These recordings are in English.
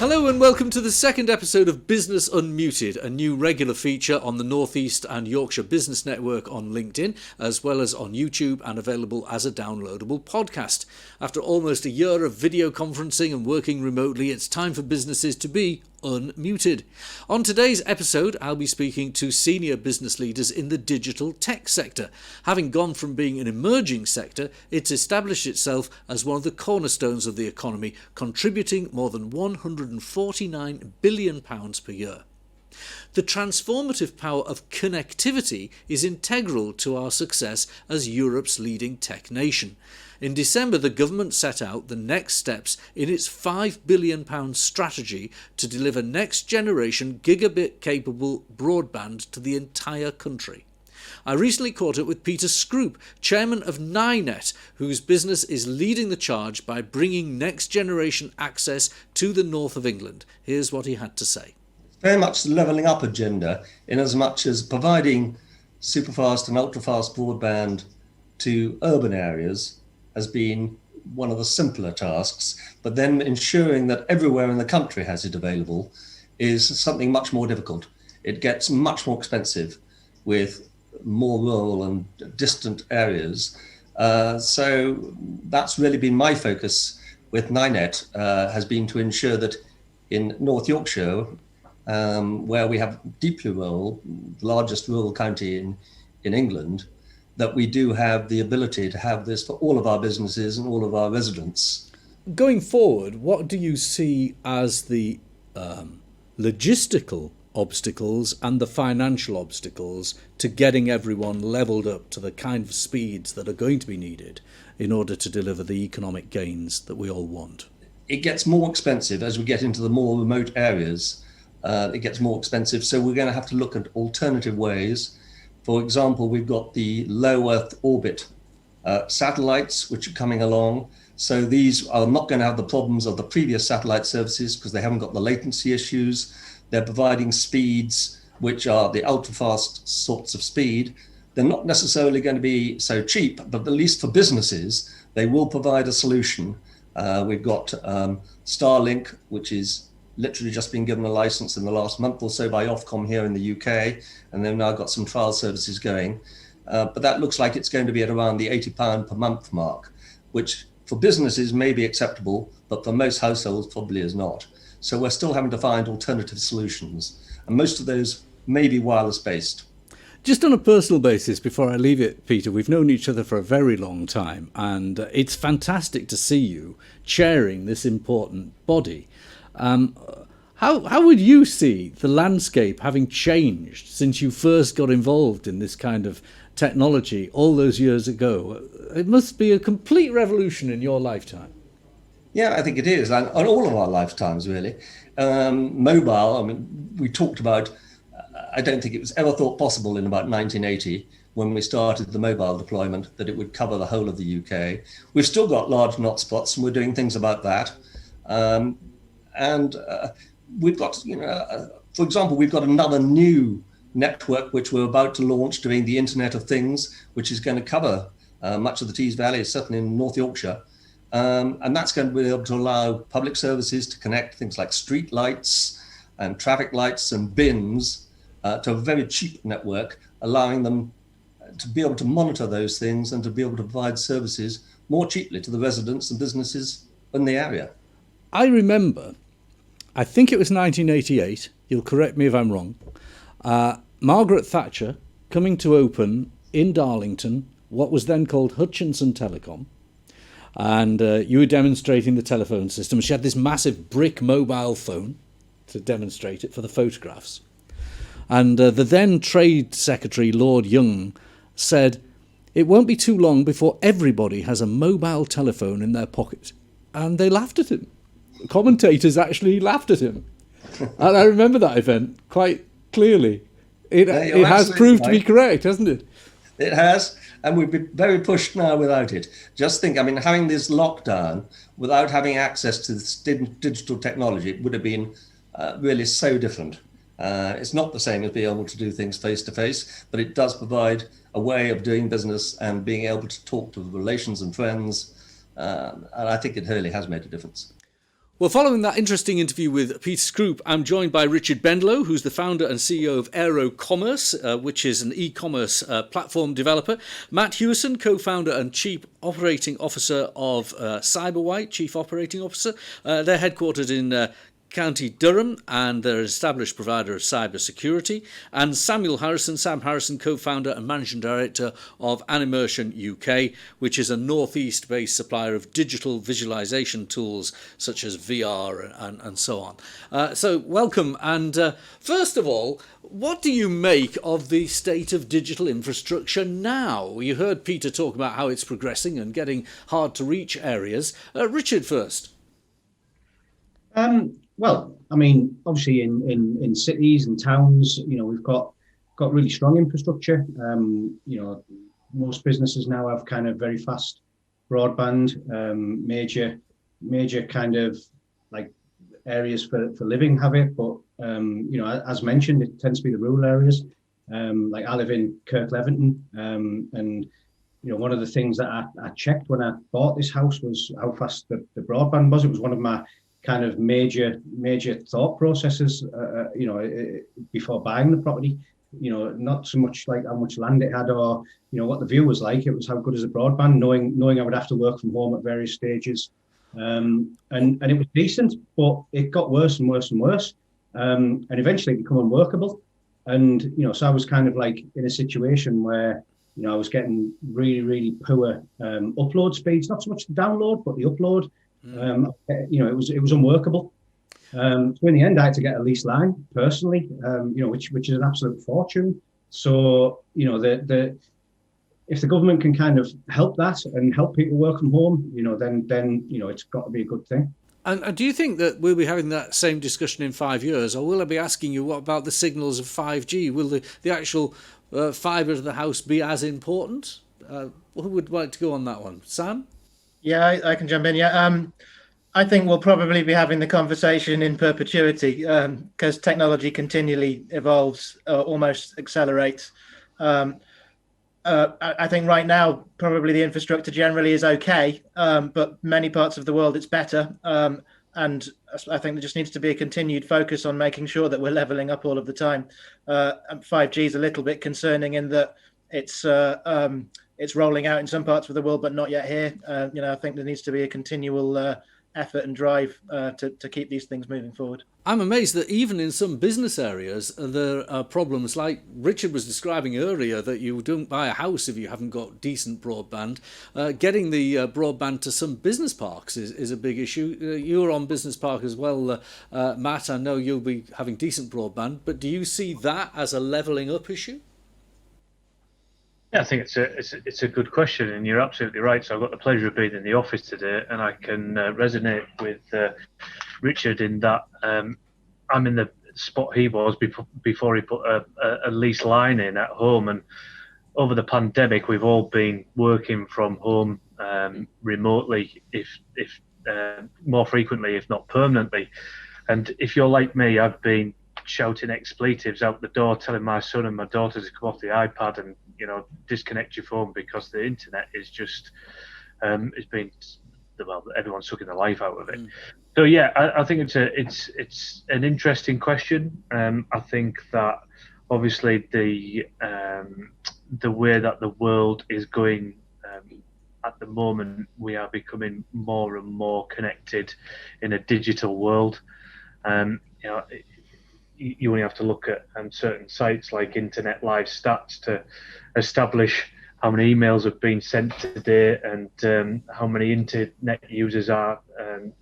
Hello and welcome to the second episode of Business Unmuted, a new regular feature on the North East and Yorkshire Business Network on LinkedIn, as well as on YouTube and available as a downloadable podcast. After almost a year of video conferencing and working remotely, it's time for businesses to be unmuted. On today's episode, I'll be speaking to senior business leaders in the digital tech sector. Having gone from being an emerging sector, it's established itself as one of the cornerstones of the economy, contributing more than £149 billion per year. The transformative power of connectivity is integral to our success as Europe's leading tech nation. In December, the government set out the next steps in its £5 billion strategy to deliver next-generation gigabit-capable broadband to the entire country. I recently caught up with Peter Scrope, chairman of NYnet, whose business is leading the charge by bringing next-generation access to the north of England. Here's what he had to say. Very much the levelling up agenda, in as much as providing superfast and ultrafast broadband to urban areas has been one of the simpler tasks, but then ensuring that everywhere in the country has it available is something much more difficult. It gets much more expensive with more rural and distant areas. So that's really been my focus with NYnet, has been to ensure that in North Yorkshire, where we have deeply rural, the largest rural county in England, that we do have the ability to have this for all of our businesses and all of our residents. Going forward, what do you see as the logistical obstacles and the financial obstacles to getting everyone levelled up to the kind of speeds that are going to be needed in order to deliver the economic gains that we all want? It gets more expensive as we get into the more remote areas. It gets more expensive, so we're going to have to look at alternative ways. For example, we've got the low Earth orbit satellites, which are coming along. So these are not going to have the problems of the previous satellite services because they haven't got the latency issues. They're providing speeds which are the ultra-fast sorts of speed. They're not necessarily going to be so cheap, but at least for businesses, they will provide a solution. We've got Starlink, which is literally just been given a license in the last month or so by Ofcom here in the UK, and they've now got some trial services going. But that looks like it's going to be at around the £80 per month mark, which for businesses may be acceptable, but for most households probably is not. So we're still having to find alternative solutions, and most of those may be wireless based. Just on a personal basis, before I leave it, Peter, we've known each other for a very long time, and it's fantastic to see you chairing this important body. How would you see the landscape having changed since you first got involved in this kind of technology all those years ago? It must be a complete revolution in your lifetime. Yeah, I think it is, and on all of our lifetimes, really. Mobile, I mean, we talked about, I don't think it was ever thought possible in about 1980 when we started the mobile deployment that it would cover the whole of the UK. We've still got large hotspots, and we're doing things about that. And we've got, for example, we've got another new network which we're about to launch doing the Internet of Things, which is going to cover much of the Tees Valley, certainly in North Yorkshire. And that's going to be able to allow public services to connect things like street lights and traffic lights and bins to a very cheap network, allowing them to be able to monitor those things and to be able to provide services more cheaply to the residents and businesses in the area. I remember, I think it was 1988, you'll correct me if I'm wrong, Margaret Thatcher coming to open in Darlington what was then called Hutchinson Telecom, and you were demonstrating the telephone system. She had this massive brick mobile phone to demonstrate it for the photographs. And the then Trade Secretary, Lord Young, said, "It won't be too long before everybody has a mobile telephone in their pocket." And they laughed at him. Commentators actually laughed at him. And I remember that event quite clearly. It has proved to be correct, hasn't it? It has, and we've been very pushed now without it. Just think, I mean, having this lockdown without having access to this digital technology, it would have been really so different. It's not the same as being able to do things face to face, but it does provide a way of doing business and being able to talk to relations and friends. And I think it really has made a difference. Well, following that interesting interview with Peter Scrope, I'm joined by Richard Bendelow, who's the founder and CEO of Aero Commerce, which is an e-commerce platform developer. Matt Hewison, co-founder and chief operating officer of CyberWhite, chief operating officer. They're headquartered in County Durham, and they're an established provider of cyber security. And Sam Harrison, co-founder and managing director of Animmersion UK, which is a northeast based supplier of digital visualization tools such as VR and so on. So welcome. And first of all, what do you make of the state of digital infrastructure now? You heard Peter talk about how it's progressing and getting hard to reach areas. Richard first. Well, I mean, obviously in cities and towns, we've got really strong infrastructure. Most businesses now have kind of very fast broadband, major kind of like areas for living have it. But, as mentioned, it tends to be the rural areas. Like I live in Kirk Leventon, and one of the things that I checked when I bought this house was how fast the broadband was. It was one of my kind of major thought processes, before buying the property. Not so much like how much land it had or what the view was like. It was how good is the broadband, knowing I would have to work from home at various stages, and it was decent, but it got worse and worse and worse, and eventually it became unworkable. And so I was kind of like in a situation where I was getting really poor upload speeds, not so much the download but the upload. It was unworkable. So in the end, I had to get a lease line personally, which is an absolute fortune. So if the government can kind of help that and help people work from home, then it's got to be a good thing. And do you think that we'll be having that same discussion in 5 years, or will I be asking you what about the signals of 5G? Will the actual fibre to the house be as important? Who would like to go on that one? Sam? Yeah, I can jump in. Yeah, I think we'll probably be having the conversation in perpetuity because technology continually evolves, almost accelerates. I think right now probably the infrastructure generally is okay, but many parts of the world it's better. And I think there just needs to be a continued focus on making sure that we're leveling up all of the time. 5G is a little bit concerning in that it's rolling out in some parts of the world, but not yet here. I think there needs to be a continual effort and drive to keep these things moving forward. I'm amazed that even in some business areas, there are problems like Richard was describing earlier, that you don't buy a house if you haven't got decent broadband. Getting the broadband to some business parks is a big issue. You're on Business Park as well, Matt. I know you'll be having decent broadband, but do you see that as a levelling up issue? Yeah, I think it's a good question, and you're absolutely right. So I've got the pleasure of being in the office today, and I can resonate with Richard in that I'm in the spot he was before he put a lease line in at home. And over the pandemic, we've all been working from home remotely, if more frequently, if not permanently. And if you're like me, I've been shouting expletives out the door, telling my son and my daughter to come off the iPad and disconnect your phone because the internet is just it's been, well, everyone's sucking the life out of it. So yeah, I think it's an interesting question. I think that obviously the way that the world is going at the moment, we are becoming more and more connected in a digital world. You only have to look at certain sites like Internet Live Stats to establish how many emails have been sent today and how many internet users are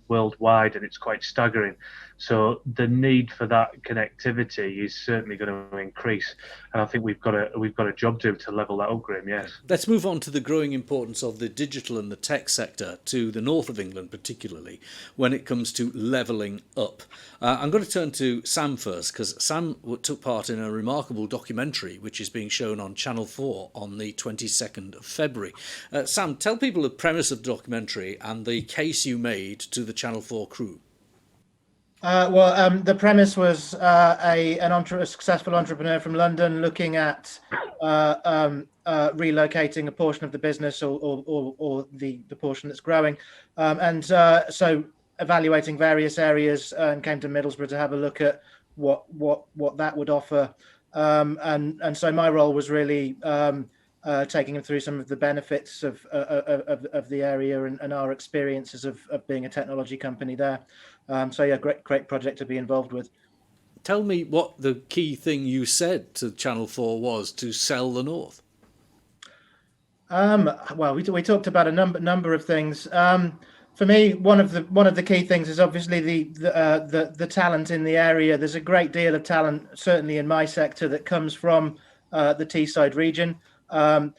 worldwide, and it's quite staggering. So the need for that connectivity is certainly going to increase, and I think we've got a job to do to level that up, Graham. Yes. Let's move on to the growing importance of the digital and the tech sector to the north of England, particularly when it comes to levelling up. I'm going to turn to Sam first, because Sam took part in a remarkable documentary which is being shown on Channel 4 on the 22nd of February. Sam, tell people the premise of the documentary and the case you made to the Channel 4 crew. The premise was a successful entrepreneur from London looking at relocating a portion of the business or the portion that's growing. So evaluating various areas and came to Middlesbrough to have a look at what that would offer. And so my role was really taking them through some of the benefits of the area and our experiences of being a technology company there. So yeah, great project to be involved with. Tell me what the key thing you said to Channel 4 was to sell the North. Well, we talked about a number of things. For me, one of the key things is obviously the talent in the area. There's a great deal of talent, certainly in my sector, that comes from the Teesside region, and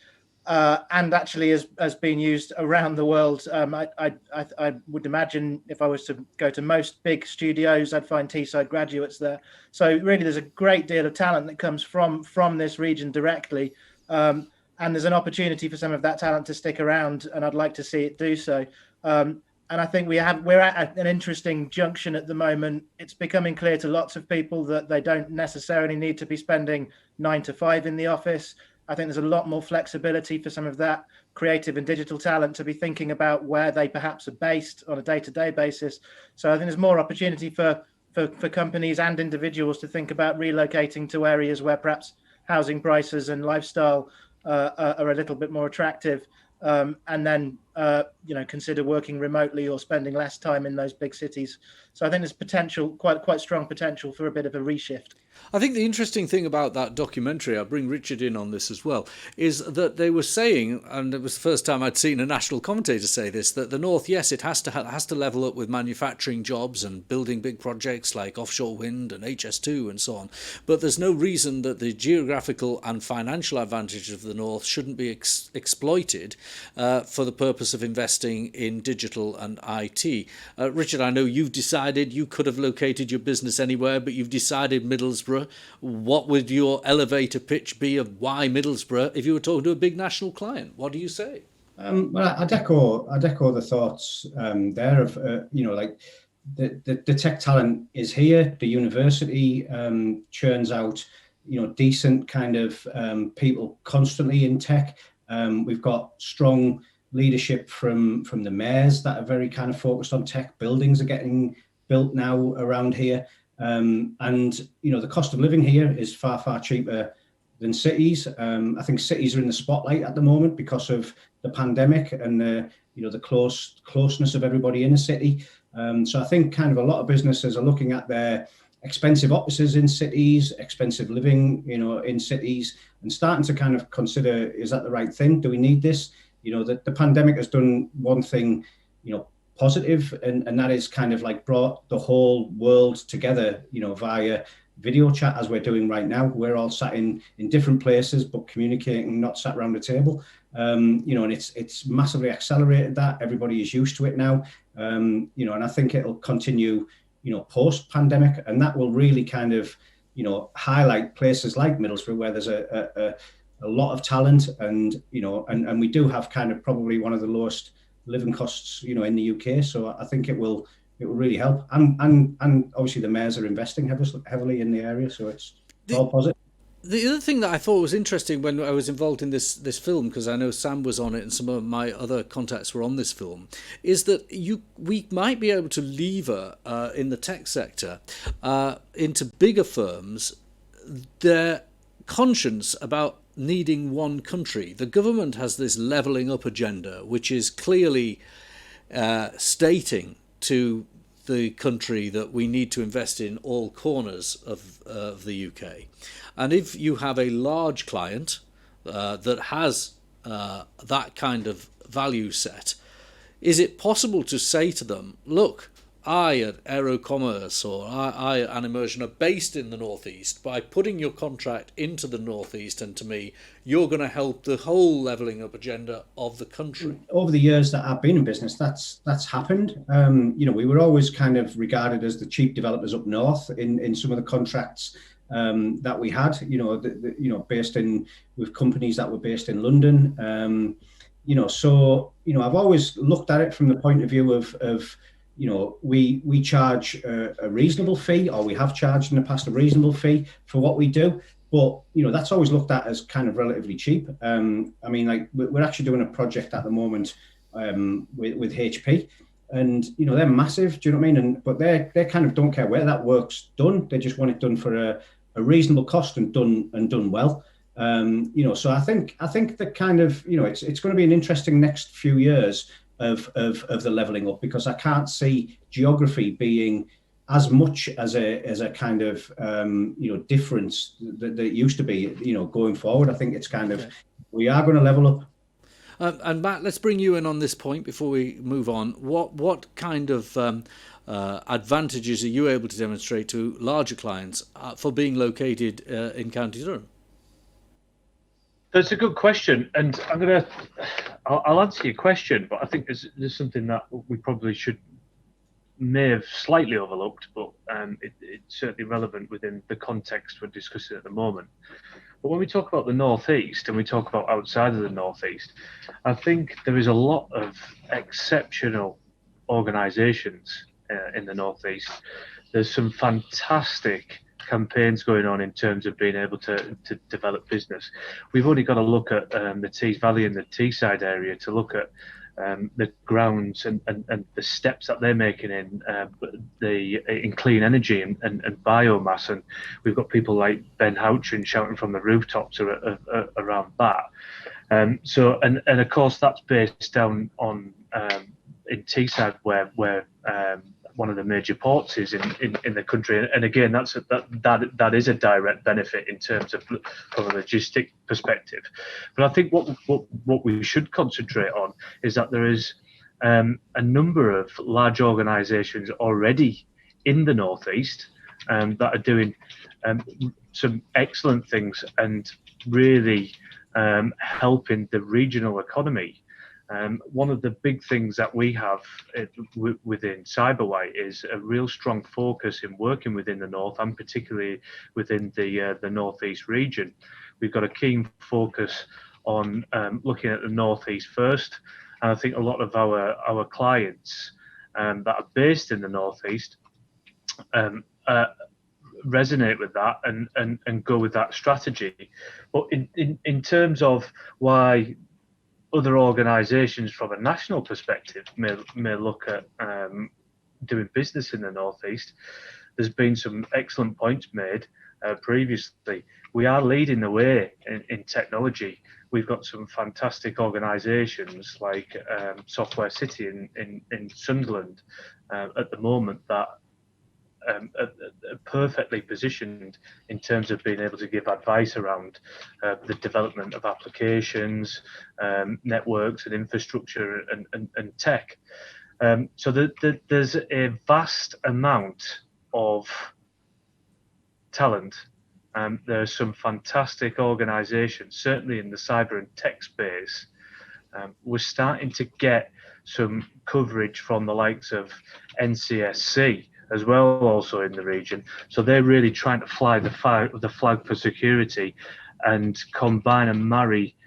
actually has been used around the world. I would imagine if I was to go to most big studios, I'd find Teesside graduates there. So really, there's a great deal of talent that comes from this region directly. And there's an opportunity for some of that talent to stick around, and I'd like to see it do so. And I think we're at an interesting junction at the moment. It's becoming clear to lots of people that they don't necessarily need to be spending 9 to 5 in the office. I think there's a lot more flexibility for some of that creative and digital talent to be thinking about where they perhaps are based on a day-to-day basis. So I think there's more opportunity for companies and individuals to think about relocating to areas where perhaps housing prices and lifestyle are a little bit more attractive, and then consider working remotely or spending less time in those big cities. So I think there's potential, quite strong potential for a bit of a reshift. I think the interesting thing about that documentary, I'll bring Richard in on this as well, is that they were saying, and it was the first time I'd seen a national commentator say this, that the North, yes, it has to level up with manufacturing jobs and building big projects like offshore wind and HS2 and so on. But there's no reason that the geographical and financial advantages of the North shouldn't be exploited for the purpose of investing in digital and IT. Richard, I know you've decided you could have located your business anywhere, but you've decided Middlesbrough. What would your elevator pitch be of why Middlesbrough if you were talking to a big national client? What do you say? Well, I'd echo the thoughts there of like the tech talent is here. The university churns out decent kind of people constantly in tech. We've got strong leadership from the mayors that are very kind of focused on tech. Buildings are getting built now around here. And the cost of living here is far cheaper than cities. I think cities are in the spotlight at the moment because of the pandemic and the closeness of everybody in a city. So I think kind of a lot of businesses are looking at their expensive offices in cities, expensive living, in cities, and starting to kind of consider, is that the right thing? Do we need this? The pandemic has done one thing, positive, and that is kind of like brought the whole world together, via video chat, as we're doing right now. We're all sat in different places, but communicating, not sat around a table. And it's massively accelerated that. Everybody is used to it now. And I think it'll continue, post pandemic, and that will really kind of, highlight places like Middlesbrough where there's a lot of talent, and we do have kind of probably one of the lowest living costs, in the UK. So I think it will really help. And obviously the mayors are investing heavily in the area, so it's all positive. The other thing that I thought was interesting when I was involved in this film, because I know Sam was on it and some of my other contacts were on this film, is that we might be able to lever in the tech sector into bigger firms their conscience about needing one country. The government has this levelling up agenda, which is clearly stating to the country that we need to invest in all corners of the UK. And if you have a large client that has that kind of value set, is it possible to say to them, look, I at Aero Commerce or I at Animmersion are based in the Northeast. By putting your contract into the Northeast and to me, you're going to help the whole levelling up agenda of the country. Over the years that I've been in business, that's happened. We were always kind of regarded as the cheap developers up north in some of the contracts that we had. Based in with companies that were based in London. I've always looked at it from the point of view of we charge a reasonable fee, or we have charged in the past a reasonable fee for what we do, but that's always looked at as kind of relatively cheap. We're actually doing a project at the moment with HP, and they're massive. Do you know what I mean? But they kind of don't care where that work's done. They just want it done for a reasonable cost and done well. So I think that kind of it's going to be an interesting next few years of the levelling up, because I can't see geography being as much as a kind of difference that it used to be going forward. I think it's kind of we are going to level up. And Matt, let's bring you in on this point before we move on. What kind of advantages are you able to demonstrate to larger clients for being located in County Durham? That's a good question, and I'll answer your question, but I think there's something that we probably may have slightly overlooked, but it's certainly relevant within the context we're discussing at the moment. But when we talk about the Northeast and we talk about outside of the Northeast, I think there is a lot of exceptional organisations in the Northeast. There's some fantastic campaigns going on in terms of being able to develop business. We've already got to look at the Tees Valley and the Teesside area to look at the grounds and the steps that they're making in clean energy and biomass, and we've got people like Ben Houchin shouting from the rooftops around that. So of course that's based down on in Teesside where one of the major ports is in the country, and again that is a direct benefit in terms of from a logistic perspective. But I think what we should concentrate on is that there is a number of large organisations already in the Northeast that are doing some excellent things and really helping the regional economy. One of the big things that we have within CyberWhite is a real strong focus in working within the North, and particularly within the Northeast region. We've got a keen focus on looking at the Northeast first, and I think a lot of our clients that are based in the Northeast resonate with that and go with that strategy. But in terms of why other organisations from a national perspective may look at doing business in the Northeast, there's been some excellent points made previously. We are leading the way in technology. We've got some fantastic organisations like Software City in Sunderland at the moment that are perfectly positioned in terms of being able to give advice around the development of applications, networks and infrastructure and tech. So there's a vast amount of talent. There are some fantastic organisations, certainly in the cyber and tech space. We're starting to get some coverage from the likes of NCSC as well, also in the region. So they're really trying to fly the flag for security and combine and marry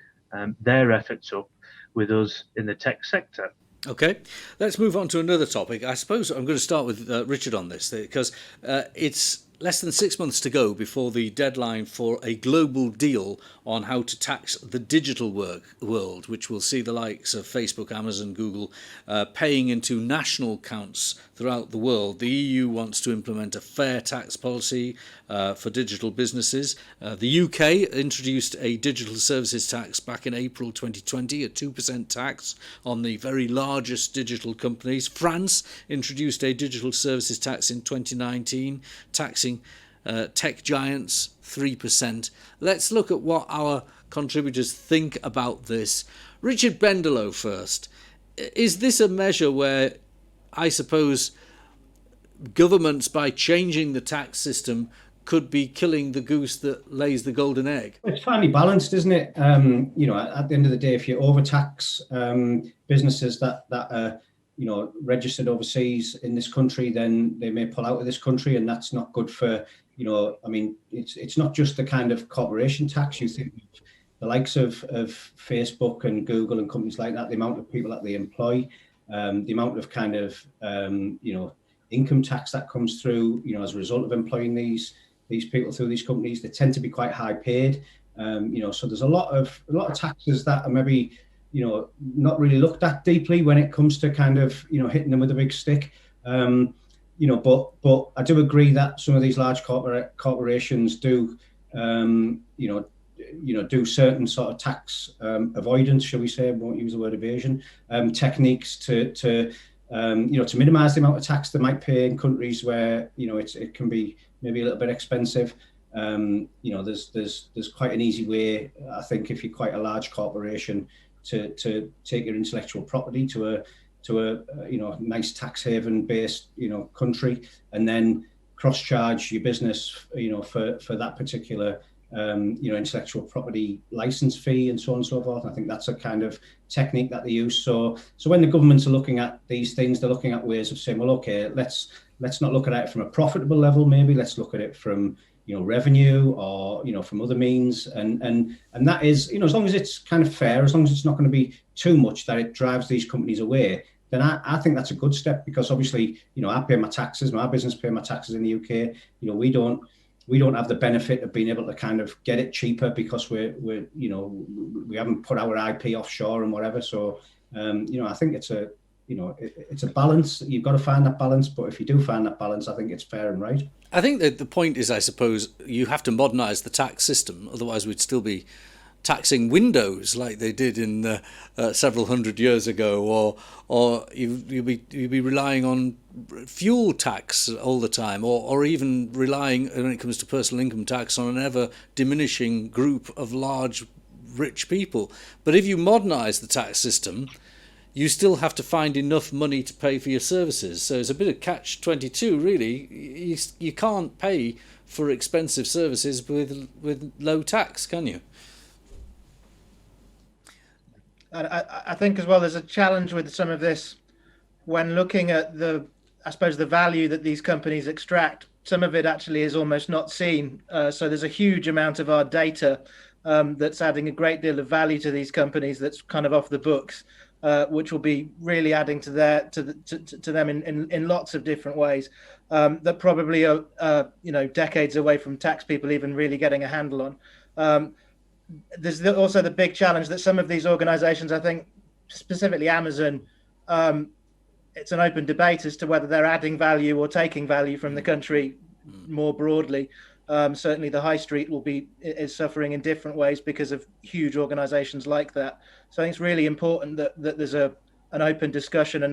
their efforts up with us in the tech sector. Okay, let's move on to another topic. I suppose I'm going to start with Richard on this, because it's less than 6 months to go before the deadline for a global deal on how to tax the digital world, which will see the likes of Facebook, Amazon, Google paying into national accounts throughout the world. The EU wants to implement a fair tax policy for digital businesses. The UK introduced a digital services tax back in April 2020, a 2% tax on the very largest digital companies. France introduced a digital services tax in 2019, taxing tech giants 3%. Let's look at what our contributors think about this. Richard Bendelow first. Is this a measure where, I suppose, governments, by changing the tax system, could be killing the goose that lays the golden egg? It's finely balanced, isn't it? At the end of the day, if you overtax businesses that are registered overseas in this country, then they may pull out of this country, and that's not good for, it's not just the kind of corporation tax. You think of the likes of Facebook and Google and companies like that, the amount of people that they employ, the amount of kind of, income tax that comes through, as a result of employing these people through these companies. They tend to be quite high paid. So there's a lot of taxes that are maybe not really looked at deeply when it comes to kind of, hitting them with a big stick. But I do agree that some of these large corporations do, do certain sort of tax avoidance, shall we say? I won't use the word evasion techniques to minimise the amount of tax they might pay in countries where it can be maybe a little bit expensive. There's quite an easy way, I think, if you're quite a large corporation, to take your intellectual property to a nice tax haven based country, and then cross charge your business for that particular intellectual property license fee and so on and so forth. I think that's a kind of technique that they use. So when the governments are looking at these things, they're looking at ways of saying, well, okay, let's not look at it from a profitable level. Maybe let's look at it from revenue or from other means, and that is as long as it's kind of fair, as long as it's not going to be too much that it drives these companies away, then I think that's a good step, because obviously I pay my taxes, my business pay my taxes in the UK. We don't have the benefit of being able to kind of get it cheaper because we haven't put our IP offshore and whatever. So I think it's a balance. You've got to find that balance, but if you do find that balance, I think it's fair and right. I think that the point is, I suppose, you have to modernise the tax system, otherwise we'd still be taxing windows like they did in several hundred years ago, or you'd be relying on fuel tax all the time, or even relying, when it comes to personal income tax, on an ever diminishing group of large rich people. But if you modernise the tax system, you still have to find enough money to pay for your services. So it's a bit of catch-22, really. You can't pay for expensive services with low tax, can you? I think as well, there's a challenge with some of this when looking at the value that these companies extract. Some of it actually is almost not seen. So there's a huge amount of our data that's adding a great deal of value to these companies that's kind of off the books, which will be really adding to them in lots of different ways that probably are decades away from tax people even really getting a handle on. There's also the big challenge that some of these organizations, I think specifically Amazon, it's an open debate as to whether they're adding value or taking value from the country more broadly. Certainly the high street is suffering in different ways because of huge organizations like that. So I think it's really important that there's an open discussion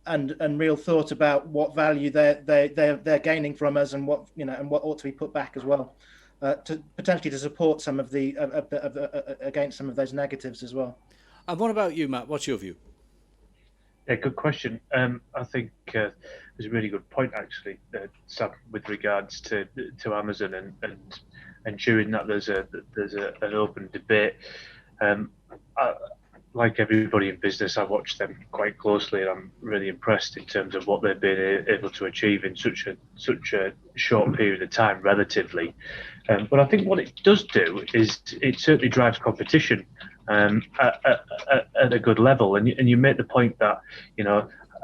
and real thought about what value they're gaining from us, and what ought to be put back as well. To potentially to support some of the against some of those negatives as well. And what about you, Matt? What's your view? Yeah, good question. I think there's a really good point actually, Sam, with regards to Amazon and ensuring that there's an open debate. Like everybody in business, I watch them quite closely, and I'm really impressed in terms of what they've been able to achieve in such a short period of time, relatively. But I think what it does do is it certainly drives competition at a good level. And you make the point that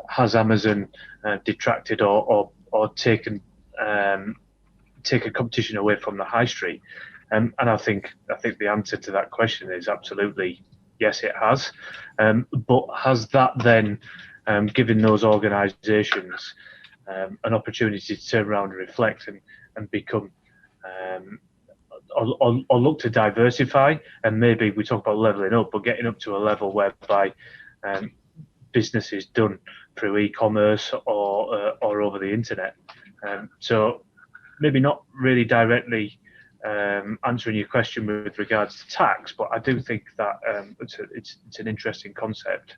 has Amazon detracted or taken competition away from the high street? And I think the answer to that question is absolutely. Yes, it has. But has that then given those organisations an opportunity to turn around and reflect and become or look to diversify? And maybe we talk about levelling up, but getting up to a level whereby business is done through e-commerce or over the internet. So maybe not really directly answering your question with regards to tax, but I do think that it's an interesting concept.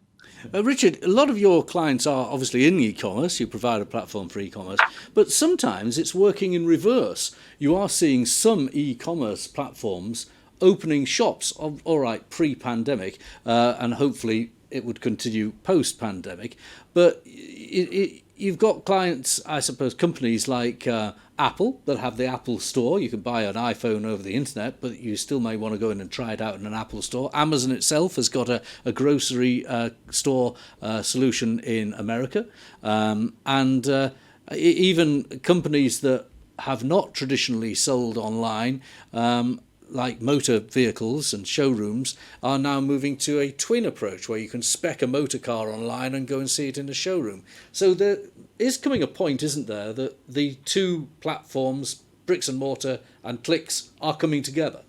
Richard, a lot of your clients are obviously in e-commerce. You provide a platform for e-commerce, but sometimes it's working in reverse. You are seeing some e-commerce platforms opening shops, all right, pre-pandemic, and hopefully it would continue post-pandemic. But you've got clients, I suppose, companies like Apple that have the Apple Store. You can buy an iPhone over the internet, but you still may want to go in and try it out in an Apple Store. Amazon itself has got a grocery store solution in America. And even companies that have not traditionally sold online like motor vehicles and showrooms, are now moving to a twin approach where you can spec a motor car online and go and see it in a showroom. So there is coming a point, isn't there, that the two platforms, bricks and mortar and clicks, are coming together?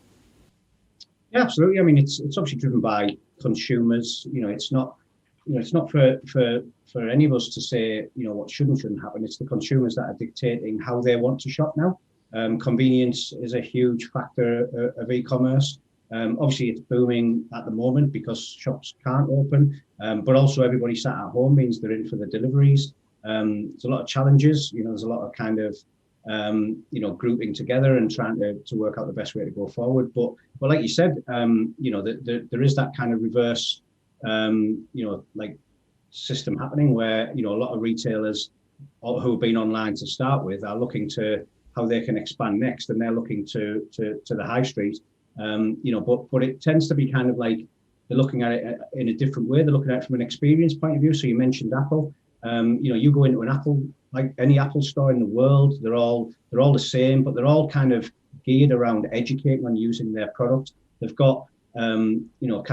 Yeah, absolutely. I mean, it's obviously driven by consumers. It's not for any of us to say, what shouldn't happen. It's the consumers that are dictating how they want to shop now. Convenience is a huge factor of e-commerce. Obviously, it's booming at the moment because shops can't open, but also everybody sat at home means they're in for the deliveries. There's a lot of challenges. There's a lot of kind of grouping together and trying to work out the best way to go forward. But like you said, there is that kind of reverse, like system happening where a lot of retailers who have been online to start with are looking to how they can expand next, and they're looking to the high street. But it tends to be kind of like they're looking at it in a different way. They're looking at it from an experience point of view. So you mentioned Apple. You go into an Apple, like any Apple store in the world, they're all the same, but they're all kind of geared around educating on using their product. They've got kind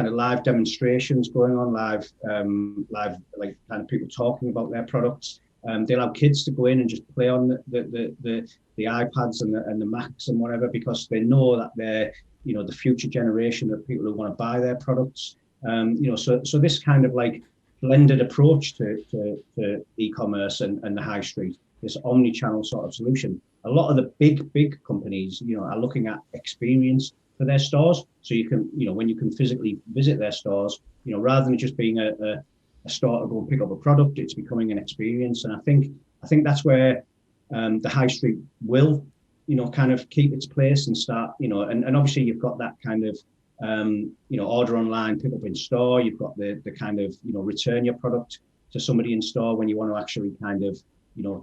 of live demonstrations going on, live like kind of people talking about their products. They allow kids to go in and just play on the iPads and the Macs and whatever, because they know that they're the future generation of people who want to buy their products. So this kind of like blended approach to e-commerce and the high street, this omni-channel sort of solution. A lot of the big companies, are looking at experience for their stores. So you can, when you can physically visit their stores, rather than it just being a store to go and pick up a product, it's becoming an experience. And I think that's where the high street will, kind of keep its place and start, and obviously you've got that kind of, order online, pick up in store. You've got the kind of, return your product to somebody in store when you want to actually kind of,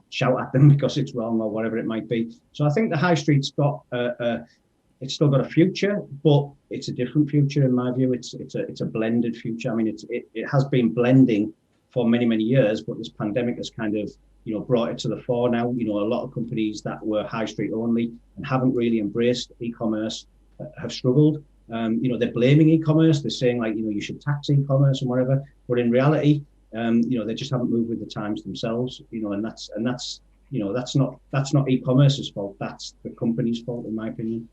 shout at them because it's wrong or whatever it might be. So I think the high street's got it's still got a future, but it's a different future in my view. It's a blended future. I mean, it has been blending for many years, but this pandemic has kind of brought it to the fore now. A lot of companies that were high street only and haven't really embraced e-commerce have struggled. They're blaming e-commerce. They're saying like you should tax e-commerce and whatever, but in reality, they just haven't moved with the times themselves. And that's not e-commerce's fault. That's the company's fault, in my opinion.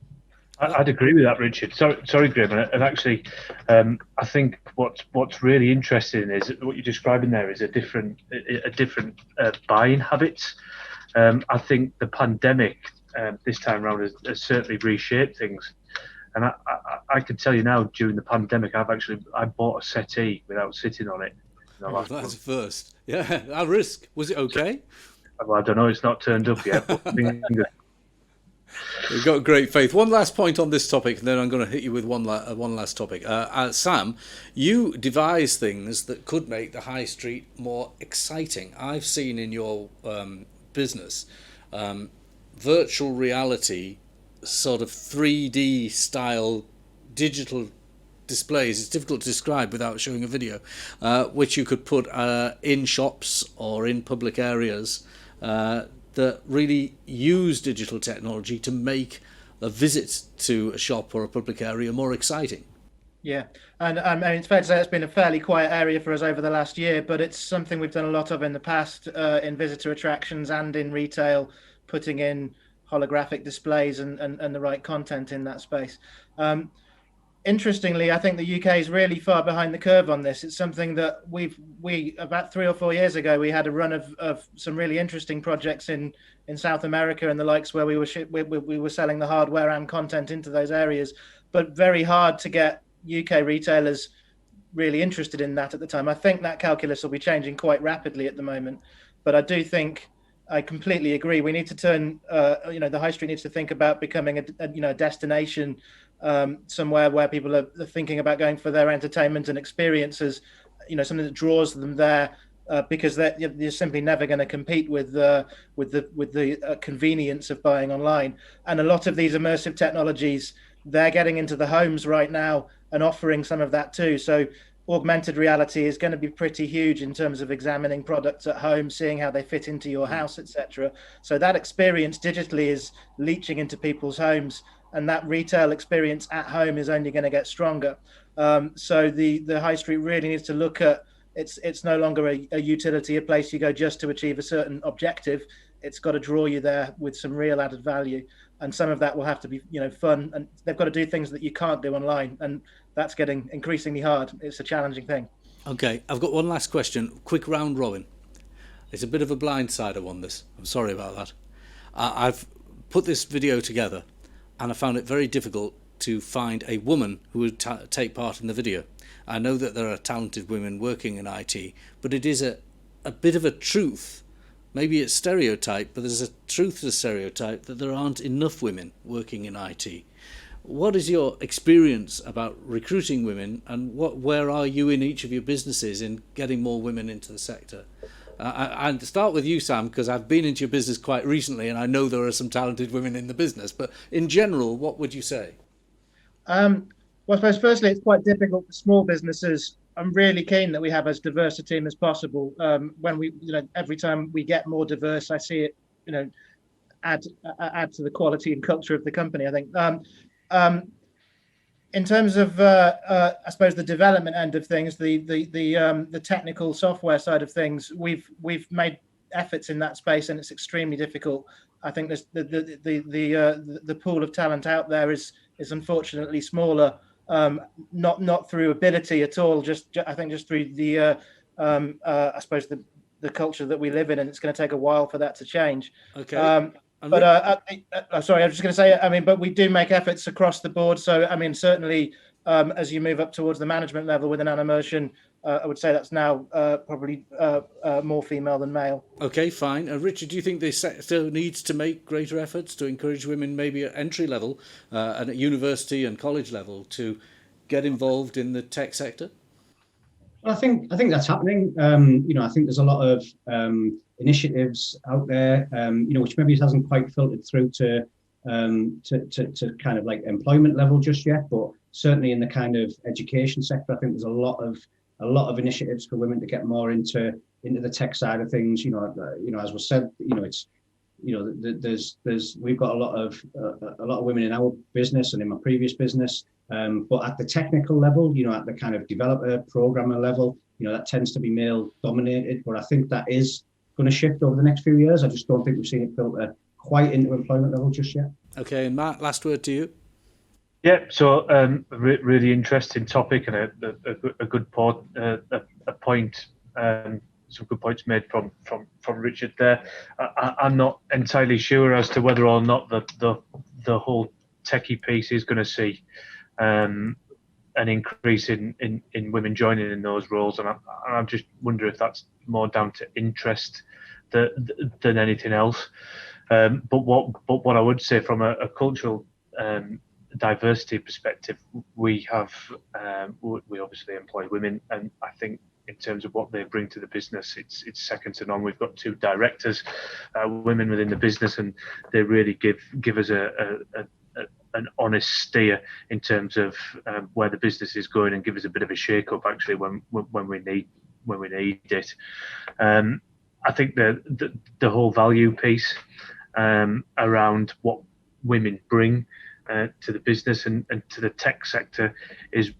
I'd agree with that, Richard. Sorry, Graham. And actually, I think what's really interesting is what you're describing there is a different buying habits. I think the pandemic this time around has certainly reshaped things. And I can tell you now, during the pandemic, I bought a settee without sitting on it. Oh, that's a first. Yeah, at risk. Was it okay? Well, I don't know. It's not turned up yet. But We've got great faith. One last point on this topic, and then I'm going to hit you with one last topic. Sam, you devise things that could make the high street more exciting. I've seen in your business virtual reality, sort of 3D style digital displays. It's difficult to describe without showing a video, which you could put in shops or in public areas that really use digital technology to make a visit to a shop or a public area more exciting. Yeah, and I mean, it's fair to say it's been a fairly quiet area for us over the last year, but it's something we've done a lot of in the past in visitor attractions and in retail, putting in holographic displays and the right content in that space. Interestingly, I think the UK is really far behind the curve on this. It's something that we about 3 or 4 years ago, we had a run of some really interesting projects in South America and the likes, where we were selling the hardware and content into those areas, but very hard to get UK retailers really interested in that at the time. I think that calculus will be changing quite rapidly at the moment, but I do think I completely agree. We need to turn, the high street needs to think about becoming a destination, somewhere where people are thinking about going for their entertainment and experiences, something that draws them there, because you're simply never going to compete with the convenience of buying online. And a lot of these immersive technologies, they're getting into the homes right now and offering some of that too. So augmented reality is going to be pretty huge in terms of examining products at home, seeing how they fit into your house, etc. So that experience digitally is leaching into people's homes. and that retail experience at home is only going to get stronger. So the high street really needs to look at it's no longer a utility, a place you go just to achieve a certain objective. It's got to draw you there with some real added value, and some of that will have to be fun, and they've got to do things that you can't do online, and that's getting increasingly hard. It's a challenging thing. Okay, I've got one last question. Quick round robin. It's a bit of a blindsider on this. I'm sorry about that. I've put this video together and I found it very difficult to find a woman who would take part in the video. I know that there are talented women working in IT, but it is a bit of a truth. Maybe it's stereotype, but there's a truth to the stereotype that there aren't enough women working in IT. What is your experience about recruiting women, and where are you in each of your businesses in getting more women into the sector? I'll start with you, Sam, because I've been into your business quite recently and I know there are some talented women in the business. But in general, what would you say? Well, I suppose firstly, it's quite difficult for small businesses. I'm really keen that we have as diverse a team as possible. When we, every time we get more diverse, I see it, add to the quality and culture of the company, I think. In terms of, I suppose, the development end of things, the technical software side of things, we've made efforts in that space, and it's extremely difficult. I think the pool of talent out there is unfortunately smaller, not through ability at all. I think just through the I suppose the culture that we live in, and it's going to take a while for that to change. Okay. Sorry, I was just going to say, but we do make efforts across the board. So, certainly, as you move up towards the management level within Animmersion, I would say that's now probably more female than male. Okay, fine. Richard, do you think the sector needs to make greater efforts to encourage women, maybe at entry level and at university and college level, to get involved in the tech sector? Well, I think that's happening. I think there's a lot of initiatives out there, which maybe hasn't quite filtered through to kind of like employment level just yet, but certainly in the kind of education sector, I think there's a lot of initiatives for women to get more into the tech side of things. As was said, it's we've got a lot of women in our business and in my previous business, but at the technical level, at the kind of developer programmer level, that tends to be male dominated. But I think that is going to shift over the next few years. I just don't think we've seen it filter quite into employment level just yet. Okay, and Matt, last word to you. Yeah, so really interesting topic, and a good point. Some good points made from Richard there. I'm not entirely sure as to whether or not the whole techie piece is going to see an increase in women joining in those roles, and I just wonder if that's more down to interest than anything else. But what I would say from a cultural diversity perspective, we obviously employ women, and I think in terms of what they bring to the business, it's second to none. We've got 2 directors, women within the business, and they really give us an honest steer in terms of where the business is going, and give us a bit of a shake up actually when we need it. I think the whole value piece around what women bring to the business and to the tech sector is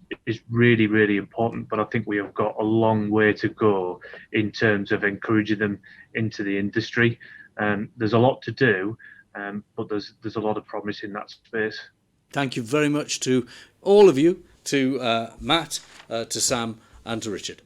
really, really important. But I think we have got a long way to go in terms of encouraging them into the industry. There's a lot to do, but there's a lot of promise in that space. Thank you very much to all of you, to Matt, to Sam, and to Richard.